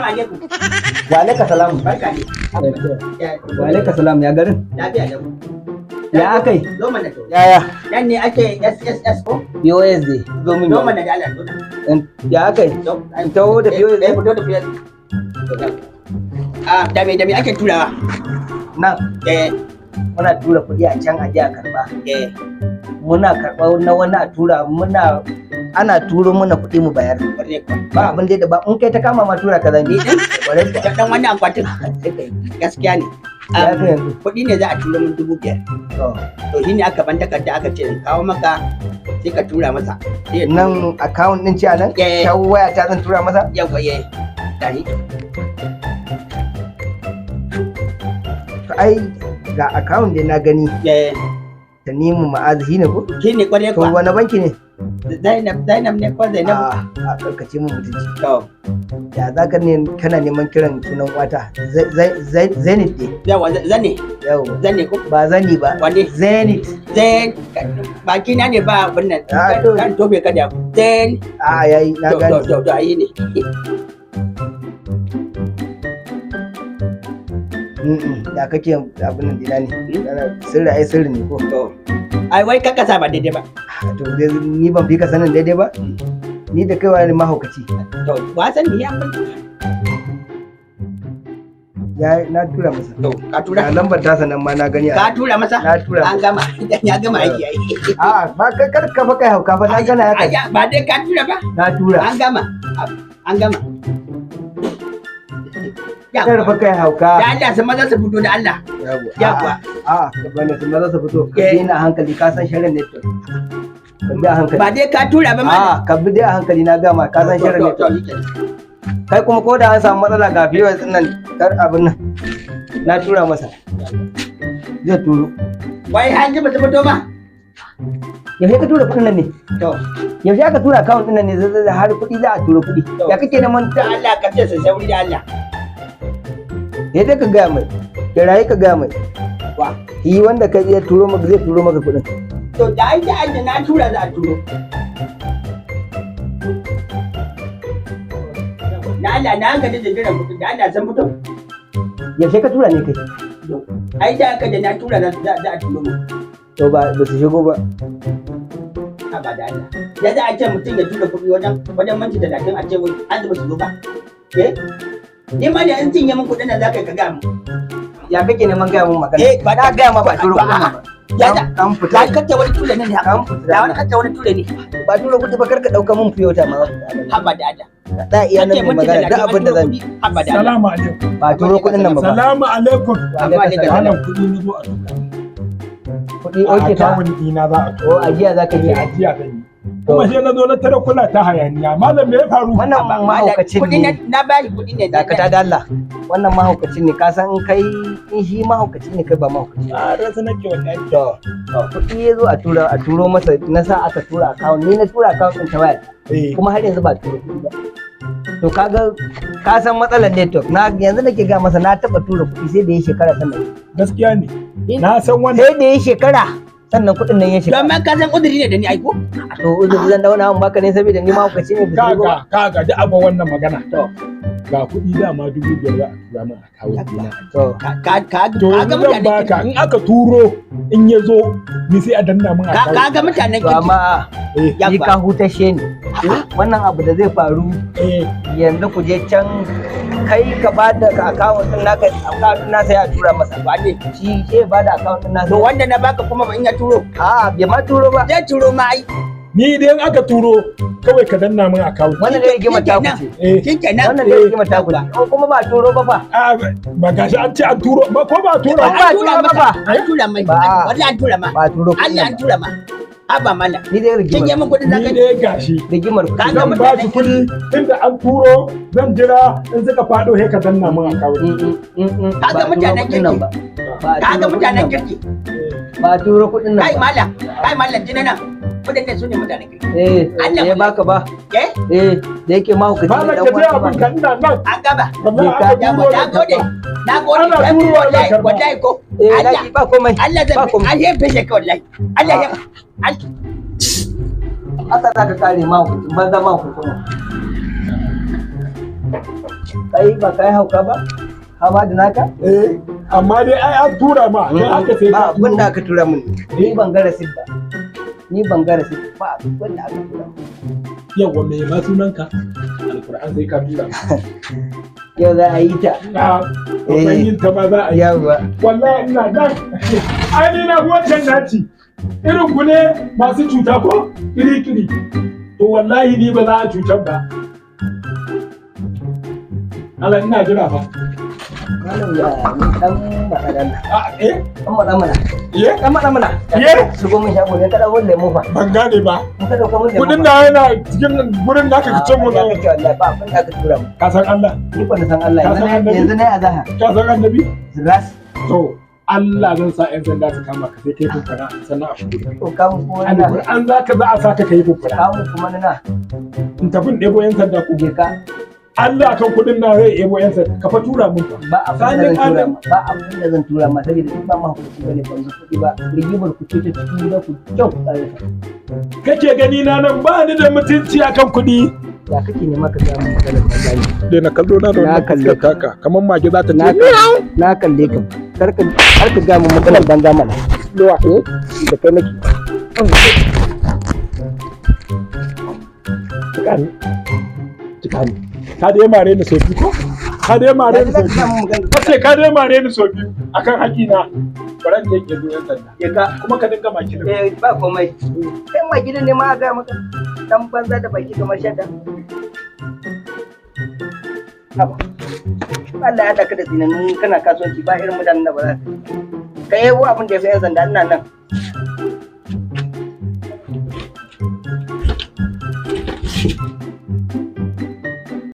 Assalamu alaikum. Wa alaikum salam. Barka ne. Wa alaikum salam ya garin. Lafiya da mu. Ya akai? Zo mana to. Yaya? Dan ne ake SSS ko? POSD. Zo min. Zo mana da Allah zo. Ya akai? Tawo da POSD. Fito da POSD. Da me ake turawa? Nan. Muna tura kuɗi a can aje a karɓa. Muna karɓa na wani a tura ana turo mana kuɗi mu bayar. Ba abin da ba in kai ta kama ma tura ka zange. Dan wannan akwatin gaskiya ne. Kuɗi ne za a tura mun 5,000. To shi ne aka ban takarda aka ce in kawo maka sai ka tura masa. Nan account ɗin ce a nan? Ta waya ta zan tura masa? Yawa tare. Ai ga account da na gani. Ta nemi ma'azi shi ne ko? Shi ne kwarai kwa. To wani banki ne? Zainab ne ko Zainab? A karkace mu mutunci. To. Ya za ka ne kana neman kiran sunan wata? Zenith ne. Yawa zane. Yawa. Zane ko? Ba zani ba. Wane? Zenith. Baki na ne ba abin nan. Kan tobe ka da. Yayi na gani. To ayi ne. Ya kake abin nan dina ne? Sirri ai sirri ne ko? Ai wai ka kasa ba daidai ba. To ni ban fi ka sanin daidai ba? Ni da kaiwa ne mahaukaci. To wasan ni ya mun. Ya na tura masa. To ka tura? Na lambar ta sanan ma na gani. Ka tura masa? Na tura. An gama. Ya gama aiki ai. Ba kar ka fa kai hauka fa na gana ya kai. Ba dai ka tura ba? Na tura. An gama. Kar fa kai hauka. Da Allah sun maza su fito da Allah. Yawa. Ka bane sun maza su fito. Ka bi na hankali ka san shirin ne to. Ka bi a hankali. Ba dai ka tura ba ma. Ka bi dai a hankali na gama ka san shirin ne to. Kai kuma ko da an samu matsala ga fiye nan kar abin nan. Na tura masa. Zai turo. Wai an ji ba su fito ba? Yaushe ka tura kuɗin nan ne? To. Yaushe aka tura account ɗin nan ne har kuɗi za a tura kuɗi. Ya kake neman da Allah ka ce su sauri da Allah. Dai ka gaya mai, kirayi ka gaya mai. Yi wanda ka iya turo maka zai turo maka kuɗin. To da ai da na tura za a turo. Na Allah na gaji da jiran kuɗi da Allah san fito. Yaushe ka tura ne kai? Ai da aka da na tura za a turo mu. To ba su shigo ba. Ba da Allah. Ya za a ce mutum ya tura kuɗi wajen minti 30 a ce an zuba su zo ba. Ni ma da in cinye min kuɗin nan za ka ga mu. Ya kake neman gaya mun magana? Ba na gaya ma ba turo kuɗin ba. Ya da an fita. Ka kace wani ture ne haka. Da wani kace wani ture ne. Ba turo kuɗi ba karka dauka mun fiyota ma. Haba da Allah. Da iya nan mai magana da abin da zan yi. Haba da Allah. Salamu alaikum. Ba turo kuɗin nan ba. Salamu alaikum. Wannan kuɗi ne zo a tuka. Kuɗi oke ta. Akawun ɗina za a tuka. O ajiya za ka je. Ajiya zan yi. Kuma sai na zo na tare kula ta hayaniya. Malam me ya faru? Wannan mahaukacin ne. Na bashi kuɗi ne. Dakata da Allah. Wannan mahaukacin ne ka san in shi mahaukaci ne kai ba mahaukaci. A rasa nake wallahi. To kuɗi ya zo a turo masa na sa aka tura account ni na tura account ɗin ta waya. Kuma har yanzu ba turo kuɗi ba. To kaga ka san matsalar network na yanzu nake ga masa na taba tura kuɗi sai da ya shekara sannan. Gaskiya ne. Na san wannan. Sai da ya shekara sannan kuɗin nan ya shiga. Don ka san udiri ne da ni aiko? To udiri zan dauna mun baka ne saboda ni ma hukaci ne. Kaga da abin wannan magana. Ga kuɗi dama 5,000 za a tura min a kawo dina. To ga mutane in aka turo in ya zo ni sai a danna min a kawo. Ka ga mutanen kirki. Amma ni ka hutashe ni. Wannan abu da zai faru yanzu ku je can kai ka ba da account din naka account na sai a tura masa ba ne shi ke ba da account din nasa. To wanda na baka kuma in ya turo? Bai ma turo ba. Zai turo ma ai. Ni dai in aka turo kawai ka danna min account. Wannan ne rigima ta kuce. Shikenan. Wannan ne rigima ta kuce. Kuma ba turo ba fa. Ba gashi an ce an turo ba ko ba turo ba turo ba fa. An tura mai. Wallahi an tura ma. Ba turo. Allah an tura ma. Aba mala. Ni dai rigima. Kin yi min kudin zaka. Ni dai gashi. Rigimar ku. Zan ba su kudi inda an turo zan jira in suka fado he ka danna min account. Kaga mutanen kirki. Kaga mutanen kirki. Ba turo kudin nan. Kai mala jinana. Waɗanda su ne mutanen kirki. Ya baka ba. Da yake ma hukaci ne dan wani ba. An gaba. Na gode. Na gode. Wallahi ko. Allah ba komai. Allah zai an yi fishe ka wallahi. Allah ya haka za ka kare ma hukuncin banza ma hukuncin kai ba kai hauka ba ka ba da naka amma dai ai an tura ma don haka sai ba abin da aka tura mun ni ban ga rasid ba ba abin da aka tura mun yawa me ma sunanka alquran sai ka tura yau za a yi ta wannan yin ta ma za a yi yawa wallahi ina nan ai ni na wancan naci irin ku ne masu cuta ko kiri to wallahi ni ba za a cutar ba Allah ina jira fa malam ya dan madadan dan madamana dan madamana shigo mun shago ne kada walle mu fa ban gane ba ka dauka mun kudin da yana cikin gurin da aka kice mu ne wallahi ba abin da aka tura mu ka san Allah ni ko san Allah yanzu ne azaha ka san annabi ras to Allah zan sa ƴan sanda su kama ka sai kai fufura sannan a shigo to kamu kuma na an za a saka kai fufura kamu kuma na in tafi ɗebo ƴan sanda ku je ka Allah kan kudin na zai ebo yan sanda ka fa tura mun fa ba abin da zan tura ma saboda in ba ma hukunci bane ban ga kudi ba rigimar ku ce ta cikin da ku kyau kake gani na nan ba ni da mutunci akan kudi ya kake nema ka samu matsalar banzani dai na kallo na da wannan fuskar taka kamar mage za ta ce na kalle ka kar ka ga mu matsalar banza mana lewa da kai nake tikani ka dai mare ni sau biyu ko ka dai mare ni sau biyu kace ka dai mare ni sau biyu akan haƙina baran je ke zo yan sanda ya ka kuma ka dinga maki da ba komai kai ma gidan ne ma ga maka dan banza da baki kamar shadda Allah ya daka da zinannu kana kasuwanci ba irin mutanen da ba za ka yi abin da ya fi yan sanda ina nan